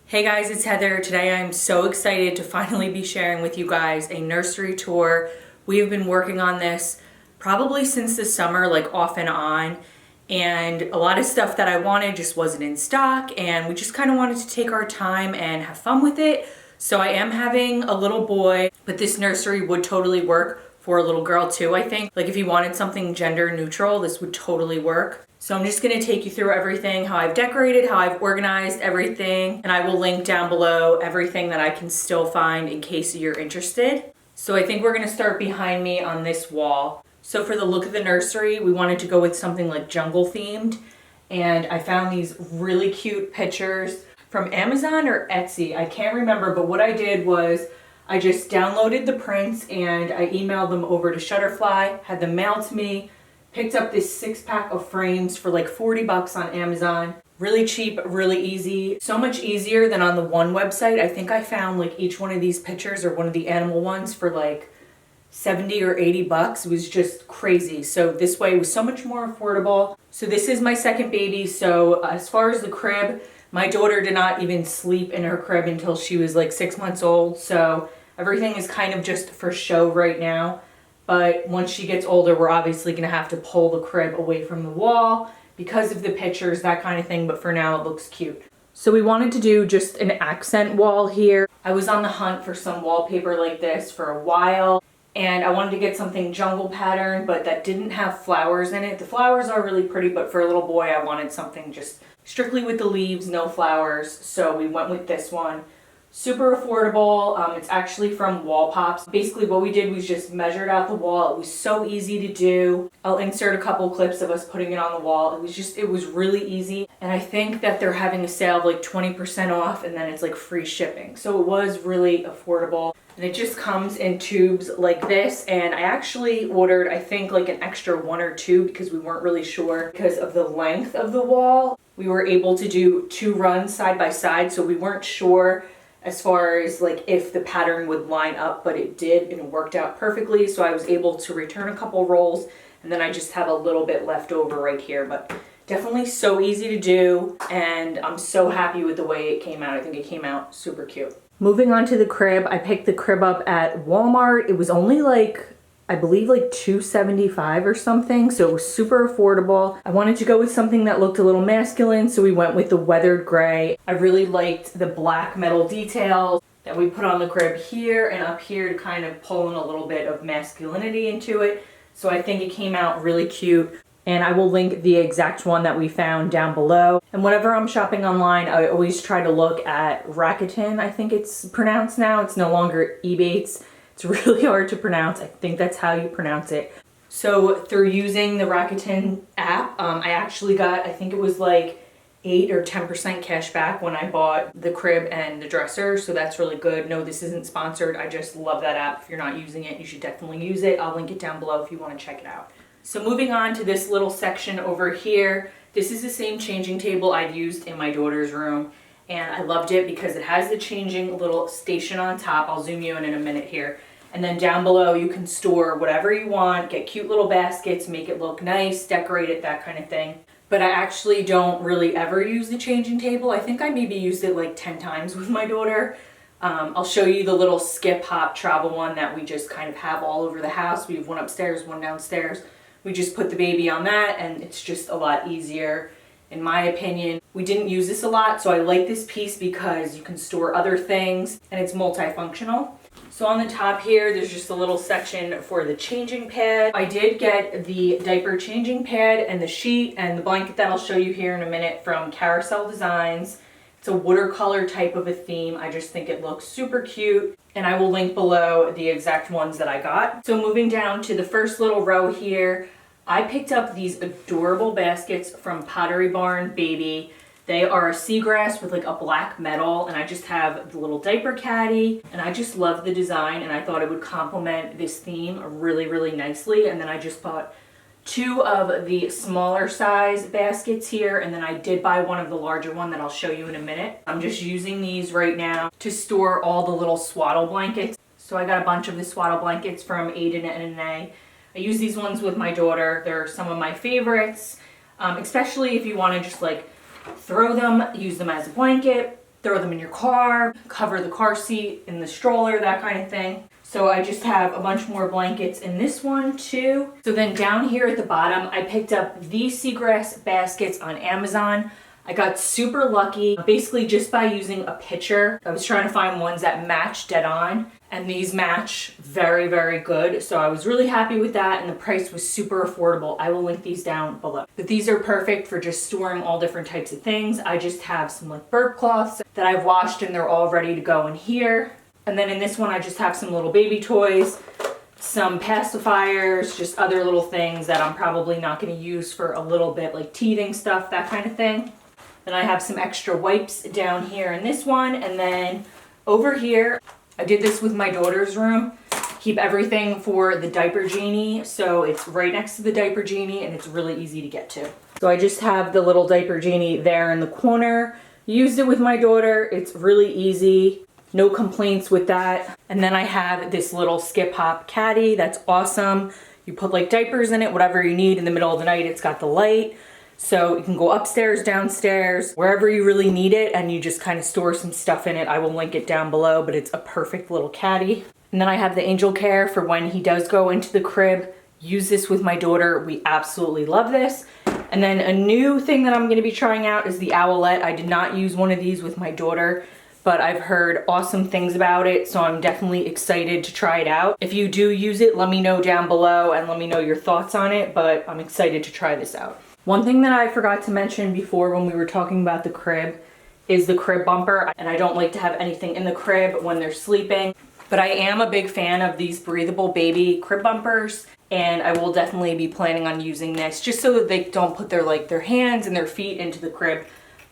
Hey guys, it's Heather. Today I'm so excited to finally be sharing with you guys a nursery tour. We have been working on this probably since the summer, like off and on, and a lot of stuff that I wanted just wasn't in stock, and we just kind of wanted to take our time and have fun with it. So I am having a little boy, but this nursery would totally work for a little girl too, I think. Like if you wanted something gender neutral, this would totally work. So I'm just gonna take you through everything, how I've decorated, how I've organized everything, and I will link down below everything that I can still find in case you're interested. So I think we're gonna start behind me on this wall. So for the look of the nursery, we wanted to go with something like jungle themed, and I found these really cute pictures from Amazon or Etsy, I can't remember, but what I did was I just downloaded the prints and I emailed them over to Shutterfly, had them mailed to me, picked up this 6-pack of frames for like 40 bucks on Amazon. Really cheap, really easy. So much easier than on the one website. I think I found like each one of these pictures or one of the animal ones for like 70 or 80 bucks. It was just crazy. So this way it was so much more affordable. So this is my second baby. So as far as the crib, my daughter did not even sleep in her crib until she was like 6 months old. So everything is kind of just for show right now. But once she gets older, we're obviously going to have to pull the crib away from the wall because of the pictures, that kind of thing. But for now, it looks cute. So we wanted to do just an accent wall here. I was on the hunt for some wallpaper like this for a while. And I wanted to get something jungle pattern, but that didn't have flowers in it. The flowers are really pretty, but for a little boy, I wanted something just strictly with the leaves, no flowers. So we went with this one. Super affordable. It's actually from Wall Pops. Basically what we did was just measured out the wall. It was so easy to do. I'll insert a couple clips of us putting it on the wall. It was really easy. And I think that they're having a sale of like 20% off and then it's like free shipping. So it was really affordable. And it just comes in tubes like this. And I actually ordered, I think like an extra 1 or 2 because we weren't really sure because of the length of the wall. We were able to do 2 runs side by side. So we weren't sure as far as like if the pattern would line up, but it did and it worked out perfectly. So I was able to return a couple rolls and then I just have a little bit left over right here, but definitely so easy to do. And I'm so happy with the way it came out. I think it came out super cute. Moving on to the crib, I picked the crib up at Walmart. It was only like, I believe like $2.75 or something, so it was super affordable. I wanted to go with something that looked a little masculine, so we went with the weathered gray. I really liked the black metal details that we put on the crib here and up here to kind of pull in a little bit of masculinity into it. So I think it came out really cute. And I will link the exact one that we found down below. And whenever I'm shopping online, I always try to look at Rakuten, I think it's pronounced now. It's no longer Ebates. It's really hard to pronounce. I think that's how you pronounce it. So through using the Rakuten app, I actually got, I think it was like 8 or 10% cash back when I bought the crib and the dresser. So that's really good. No, this isn't sponsored. I just love that app. If you're not using it, you should definitely use it. I'll link it down below if you want to check it out. So moving on to this little section over here. This is the same changing table I'd used in my daughter's room. And I loved it because it has the changing little station on top. I'll zoom you in a minute here. And then down below you can store whatever you want, get cute little baskets, make it look nice, decorate it, that kind of thing. But I actually don't really ever use the changing table. I think I maybe used it like 10 times with my daughter. I'll show you the little skip hop travel one that we just kind of have all over the house. We have one upstairs, one downstairs. We just put the baby on that and it's just a lot easier. In my opinion, we didn't use this a lot, so I like this piece because you can store other things and it's multifunctional. So on the top here, there's just a little section for the changing pad. I did get the diaper changing pad and the sheet and the blanket that I'll show you here in a minute from Carousel Designs. It's a watercolor type of a theme. I just think it looks super cute. And I will link below the exact ones that I got. So moving down to the first little row here, I picked up these adorable baskets from Pottery Barn Baby. They are seagrass with like a black metal, and I just have the little diaper caddy, and I just love the design, and I thought it would complement this theme really, really nicely. And then I just bought 2 of the smaller size baskets here, and then I did buy one of the larger one that I'll show you in a minute. I'm just using these right now to store all the little swaddle blankets. So I got a bunch of the swaddle blankets from Aiden and Anae. I use these ones with my daughter. They're some of my favorites, especially if you want to just like throw them, use them as a blanket, throw them in your car, cover the car seat in the stroller, that kind of thing. So I just have a bunch more blankets in this one too. So then down here at the bottom, I picked up these seagrass baskets on Amazon. I got super lucky basically just by using a picture. I was trying to find ones that match dead on, and these match very, very good. So I was really happy with that, and the price was super affordable. I will link these down below. But these are perfect for just storing all different types of things. I just have some like burp cloths that I've washed and they're all ready to go in here. And then in this one, I just have some little baby toys, some pacifiers, just other little things that I'm probably not going to use for a little bit, like teething stuff, that kind of thing. Then I have some extra wipes down here in this one. And then over here, I did this with my daughter's room. Keep everything for the Diaper Genie. So it's right next to the Diaper Genie and it's really easy to get to. So I just have the little Diaper Genie there in the corner. Used it with my daughter. It's really easy. No complaints with that. And then I have this little skip hop caddy. That's awesome. You put like diapers in it, whatever you need in the middle of the night. It's got the light. So you can go upstairs, downstairs, wherever you really need it, and you just kind of store some stuff in it. I will link it down below, but it's a perfect little caddy. And then I have the Angel Care for when he does go into the crib. Use this with my daughter. We absolutely love this. And then a new thing that I'm going to be trying out is the Owlette. I did not use one of these with my daughter, but I've heard awesome things about it, so I'm definitely excited to try it out. If you do use it, let me know down below and let me know your thoughts on it, but I'm excited to try this out. One thing that I forgot to mention before when we were talking about the crib is the crib bumper, and I don't like to have anything in the crib when they're sleeping, but I am a big fan of these breathable baby crib bumpers, and I will definitely be planning on using this just so that they don't put their hands and their feet into the crib.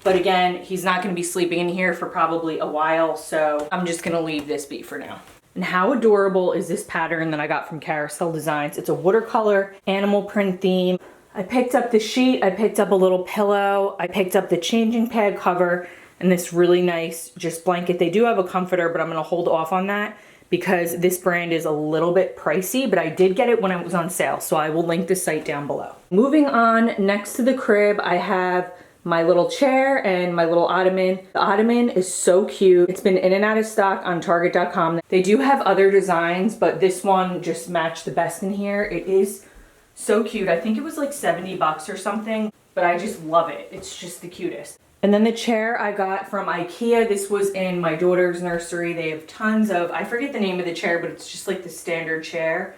But again, he's not going to be sleeping in here for probably a while, so I'm just going to leave this be for now. And how adorable is this pattern that I got from Carousel Designs? It's a watercolor animal print theme. I picked up the sheet, I picked up a little pillow, I picked up the changing pad cover, and this really nice just blanket. They do have a comforter, but I'm going to hold off on that because this brand is a little bit pricey, but I did get it when it was on sale, so I will link the site down below. Moving on, next to the crib, I have my little chair and my little ottoman. The ottoman is so cute. It's been in and out of stock on Target.com. They do have other designs, but this one just matched the best in here. It is so cute. I think it was like 70 bucks or something, but I just love it. It's just the cutest. And then the chair I got from IKEA. This was in my daughter's nursery. They have tons of, I forget the name of the chair, but it's just like the standard chair.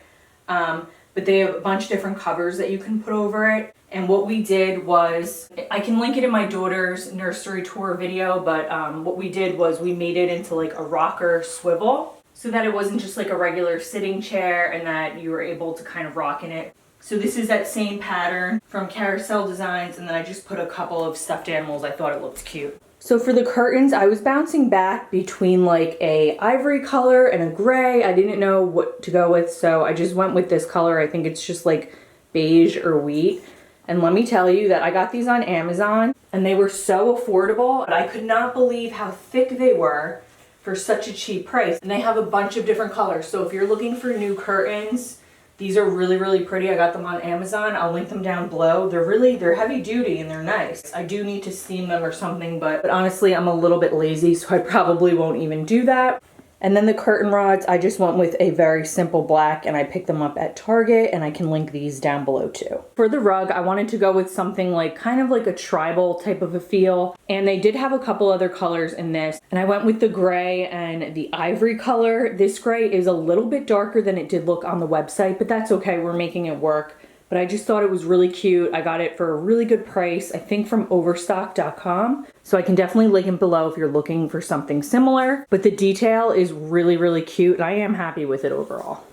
But they have a bunch of different covers that you can put over it. And what we did was, I can link it in my daughter's nursery tour video, but what we did was we made it into like a rocker swivel so that it wasn't just like a regular sitting chair and that you were able to kind of rock in it. So this is that same pattern from Carousel Designs, and then I just put a couple of stuffed animals. I thought it looked cute. So for the curtains, I was bouncing back between like a ivory color and a gray. I didn't know what to go with, so I just went with this color. I think it's just like beige or wheat. And let me tell you that I got these on Amazon and they were so affordable. I could not believe how thick they were for such a cheap price. And they have a bunch of different colors. So if you're looking for new curtains, these are really, really pretty. I got them on Amazon. I'll link them down below. They're heavy duty and they're nice. I do need to steam them or something, but honestly, I'm a little bit lazy, so I probably won't even do that. And then the curtain rods, I just went with a very simple black and I picked them up at Target, and I can link these down below too. For the rug, I wanted to go with something like kind of like a tribal type of a feel. And they did have a couple other colors in this. And I went with the gray and the ivory color. This gray is a little bit darker than it did look on the website, but that's okay. We're making it work. But I just thought it was really cute. I got it for a really good price, I think from overstock.com. So I can definitely link it below if you're looking for something similar. But the detail is really, really cute, and I am happy with it overall.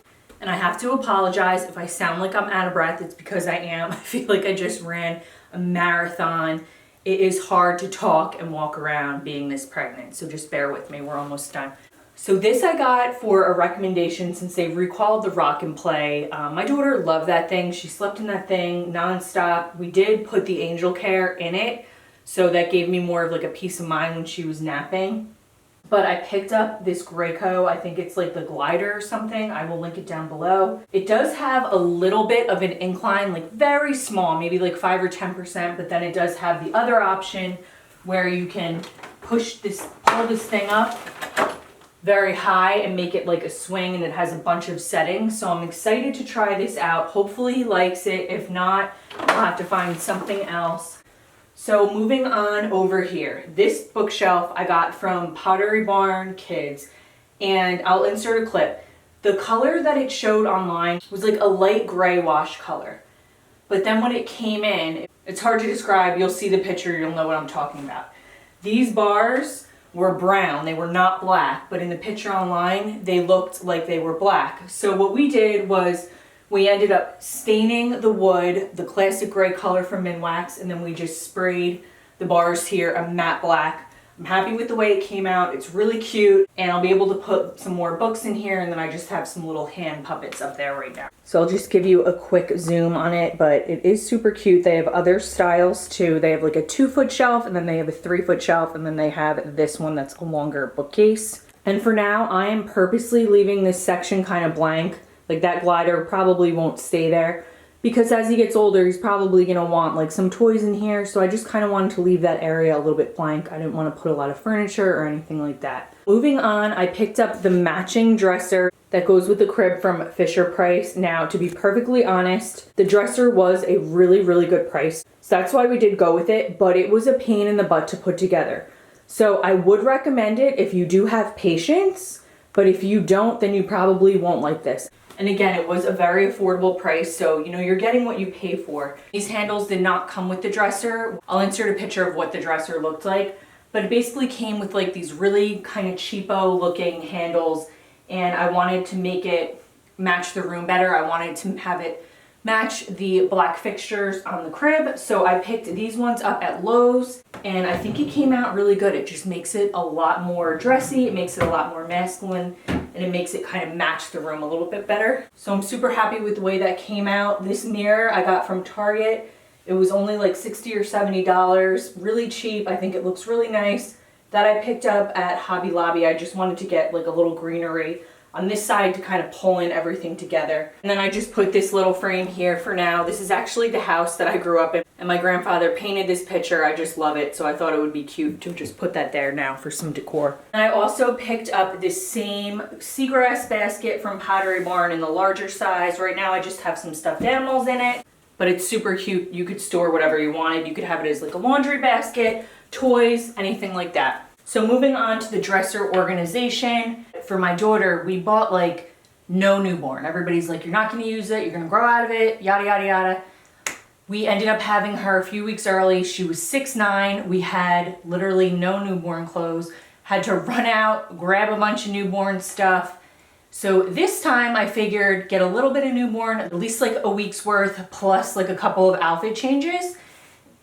And I have to apologize if I sound like I'm out of breath. It's because I am. I feel like I just ran a marathon. It is hard to talk and walk around being this pregnant, so just bear with me. We're almost done. So this I got for a recommendation since they recalled the Rock and Play. My daughter loved that thing. She slept in that thing nonstop. We did put the Angel Care in it, so that gave me more of like a peace of mind when she was napping. But I picked up this Graco. I think it's like the glider or something. I will link it down below. It does have a little bit of an incline, like very small, maybe like 5 or 10%, but then it does have the other option where you can push this pull this thing up very high and make it like a swing, and it has a bunch of settings. So I'm excited to try this out. Hopefully he likes it. If not, I'll have to find something else. So moving on over here, this bookshelf I got from Pottery Barn Kids, and I'll insert a clip. The color that it showed online was like a light gray wash color. But then when it came in, it's hard to describe. You'll see the picture, you'll know what I'm talking about. These bars were brown, they were not black, but in the picture online, they looked like they were black. So what we did was we ended up staining the wood, the classic gray color from Minwax, and then we just sprayed the bars here a matte black. I'm happy with the way it came out. It's really cute, and I'll be able to put some more books in here, and then I just have some little hand puppets up there right now. So I'll just give you a quick zoom on it, but it is super cute. They have other styles too. They have like a 2-foot shelf, and then they have a 3-foot shelf, and then they have this one that's a longer bookcase. And for now, I am purposely leaving this section kind of blank. Like that glider probably won't stay there, because as he gets older, he's probably gonna want like some toys in here. So I just kind of wanted to leave that area a little bit blank. I didn't want to put a lot of furniture or anything like that. Moving on, I picked up the matching dresser that goes with the crib from Fisher-Price. Now, to be perfectly honest, the dresser was a really, really good price. So that's why we did go with it, but it was a pain in the butt to put together. So I would recommend it if you do have patience, but if you don't, then you probably won't like this. And again, it was a very affordable price, so you know, you're getting what you pay for. These handles did not come with the dresser. I'll insert a picture of what the dresser looked like, but it basically came with like these really kind of cheapo looking handles, and I wanted to make it match the room better. I wanted to have it match the black fixtures on the crib, so I picked these ones up at Lowe's, and I think it came out really good. It just makes it a lot more dressy, it makes it a lot more masculine, and it makes it kind of match the room a little bit better. So I'm super happy with the way that came out. This mirror I got from Target. It was only like $60 or $70, really cheap. I think it looks really nice. That I picked up at Hobby Lobby. I just wanted to get like a little greenery on this side to kind of pull in everything together. And then I just put this little frame here for now. This is actually the house that I grew up in, and my grandfather painted this picture. I just love it, so I thought it would be cute to just put that there now for some decor. And I also picked up this same seagrass basket from Pottery Barn in the larger size. Right now I just have some stuffed animals in it, but it's super cute. You could store whatever you wanted. You could have it as like a laundry basket, toys, anything like that. So moving on to the dresser organization. For my daughter, we bought like no newborn. Everybody's like, you're not gonna use it, you're gonna grow out of it, yada, yada, yada. We ended up having her a few weeks early. She was 6'9". We had literally no newborn clothes. Had to run out, grab a bunch of newborn stuff. So this time I figured get a little bit of newborn, at least like a week's worth, plus like a couple of outfit changes.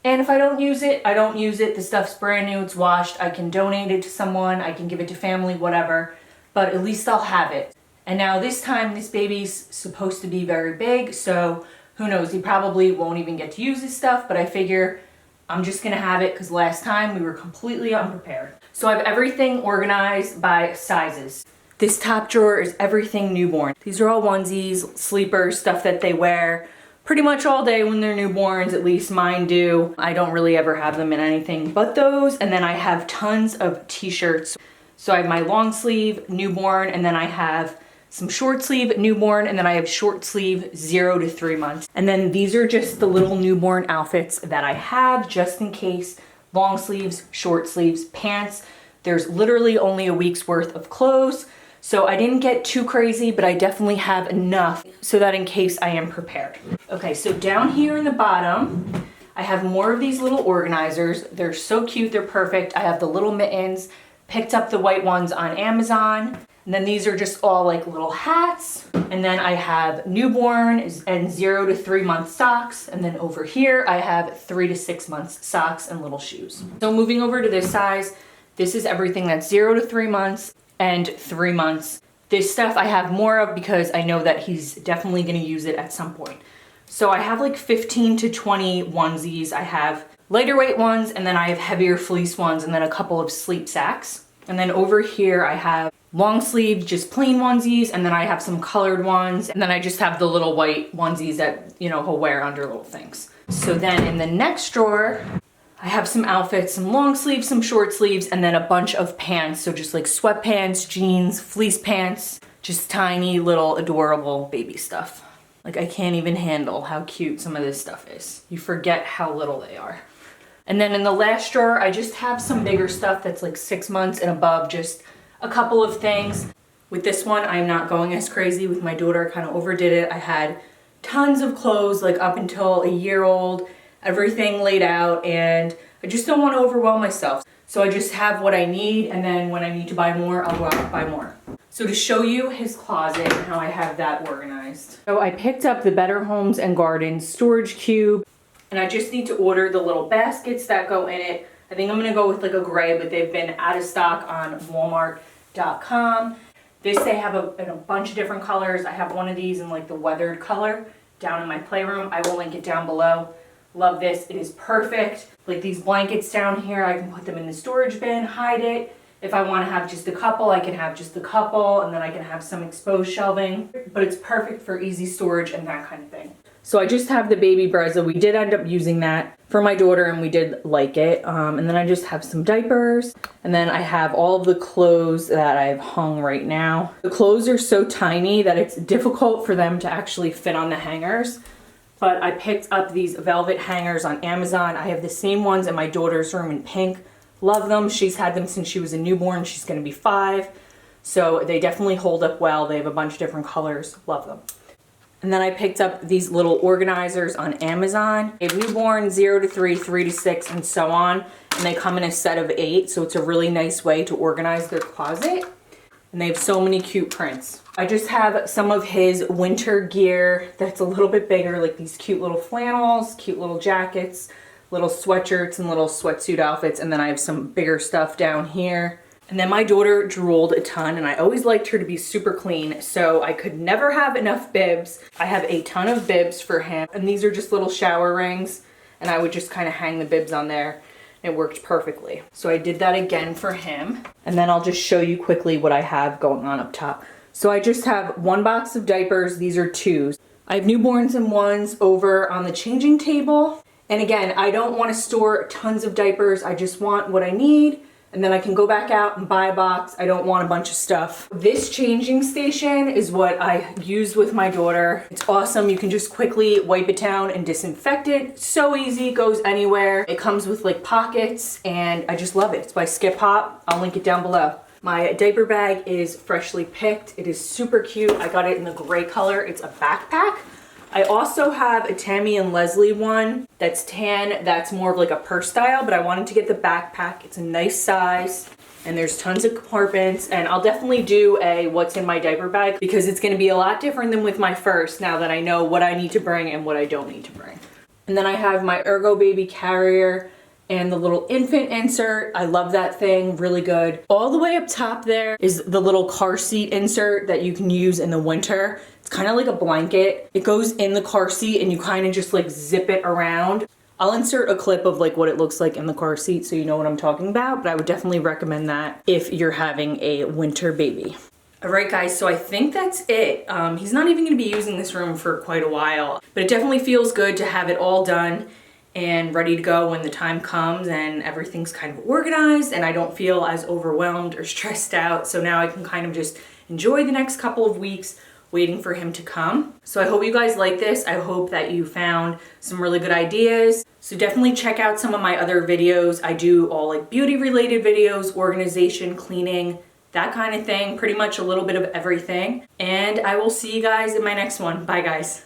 And if I don't use it, I don't use it. The stuff's brand new, it's washed. I can donate it to someone, I can give it to family, whatever. But at least I'll have it. And now this time, this baby's supposed to be very big, so who knows, he probably won't even get to use this stuff, but I figure I'm just gonna have it because last time we were completely unprepared. So I have everything organized by sizes. This top drawer is everything newborn. These are all onesies, sleepers, stuff that they wear pretty much all day when they're newborns, at least mine do. I don't really ever have them in anything but those. And then I have tons of t-shirts. So I have my long sleeve newborn, and then I have some short sleeve newborn, and then I have short sleeve 0 to 3 months. And then these are just the little newborn outfits that I have just in case. Long sleeves, short sleeves, pants. There's literally only a week's worth of clothes. So I didn't get too crazy, but I definitely have enough so that in case I am prepared. Okay, so down here in the bottom, I have more of these little organizers. They're so cute, they're perfect. I have the little mittens, picked up the white ones on Amazon. And then these are just all like little hats. And then I have newborn and 0 to 3 month socks. And then over here, I have 3 to 6 months socks and little shoes. So moving over to this size, this is everything that's 0 to 3 months and 3 months. This stuff I have more of because I know that he's definitely gonna use it at some point. So I have like 15 to 20 onesies. I have lighter weight ones, and then I have heavier fleece ones, and then a couple of sleep sacks. And then over here I have long sleeve, just plain onesies, and then I have some colored ones, and then I just have the little white onesies that, you know, he'll wear under little things. So then in the next drawer, I have some outfits, some long sleeves, some short sleeves, and then a bunch of pants. So just like sweatpants, jeans, fleece pants, just tiny little adorable baby stuff. Like I can't even handle how cute some of this stuff is. You forget how little they are. And then in the last drawer, I just have some bigger stuff that's like 6 months and above, just a couple of things. With this one, I'm not going as crazy. With my daughter, I kind of overdid it. I had tons of clothes, like up until a year old, everything laid out, and I just don't want to overwhelm myself. So I just have what I need, and then when I need to buy more, I'll go out and buy more. So to show you his closet and how I have that organized. So I picked up the Better Homes and Gardens storage cube, and I just need to order the little baskets that go in it. I think I'm gonna go with like a gray, but they've been out of stock on Walmart.com. This, they have in a bunch of different colors. I have one of these in like the weathered color down in my playroom. I will link it down below. Love this, it is perfect. Like these blankets down here, I can put them in the storage bin, hide it. If I want to have just a couple, I can have just a couple, and then I can have some exposed shelving. But it's perfect for easy storage and that kind of thing. So I just have the baby Brezza. We did end up using that for my daughter, and we did like it. And then I just have some diapers, and then I have all of the clothes that I've hung right now. The clothes are so tiny that it's difficult for them to actually fit on the hangers. But I picked up these velvet hangers on Amazon. I have the same ones in my daughter's room in pink. Love them. She's had them since she was a newborn. She's going to be 5. So they definitely hold up well. They have a bunch of different colors. Love them. And then I picked up these little organizers on Amazon. They have newborn, 0 to 3, 3 to 6, and so on. And they come in a set of 8. So it's a really nice way to organize their closet. And they have so many cute prints. I just have some of his winter gear that's a little bit bigger, like these cute little flannels, cute little jackets, little sweatshirts and little sweatsuit outfits. And then I have some bigger stuff down here. And then my daughter drooled a ton, and I always liked her to be super clean, so I could never have enough bibs. I have a ton of bibs for him, and these are just little shower rings, and I would just kind of hang the bibs on there. It worked perfectly. So I did that again for him. And then I'll just show you quickly what I have going on up top. So I just have 1 box of diapers. These are 2s. I have newborns and 1s over on the changing table. And again, I don't want to store tons of diapers. I just want what I need. And then I can go back out and buy a box. I don't want a bunch of stuff. This changing station is what I used with my daughter. It's awesome. You can just quickly wipe it down and disinfect it. So easy, goes anywhere. It comes with like pockets, and I just love it. It's by Skip Hop. I'll link it down below. My diaper bag is freshly picked. It is super cute. I got it in the gray color. It's a backpack. I also have a Tammy and Leslie one that's tan, that's more of like a purse style, but I wanted to get the backpack. It's a nice size, and there's tons of compartments, and I'll definitely do a what's in my diaper bag because it's going to be a lot different than with my first now that I know what I need to bring and what I don't need to bring. And then I have my Ergo Baby carrier and the little infant insert. I love that thing, really good. All the way up top there is the little car seat insert that you can use in the winter. It's kind of like a blanket. It goes in the car seat and you kind of just like zip it around. I'll insert a clip of like what it looks like in the car seat so you know what I'm talking about, but I would definitely recommend that if you're having a winter baby. All right, guys, so I think that's it. He's not even gonna be using this room for quite a while, but it definitely feels good to have it all done and ready to go when the time comes and everything's kind of organized and I don't feel as overwhelmed or stressed out. So now I can kind of just enjoy the next couple of weeks waiting for him to come. So I hope you guys like this. I hope that you found some really good ideas. So definitely check out some of my other videos. I do all like beauty related videos, organization, cleaning, that kind of thing, pretty much a little bit of everything. And I will see you guys in my next one. Bye guys.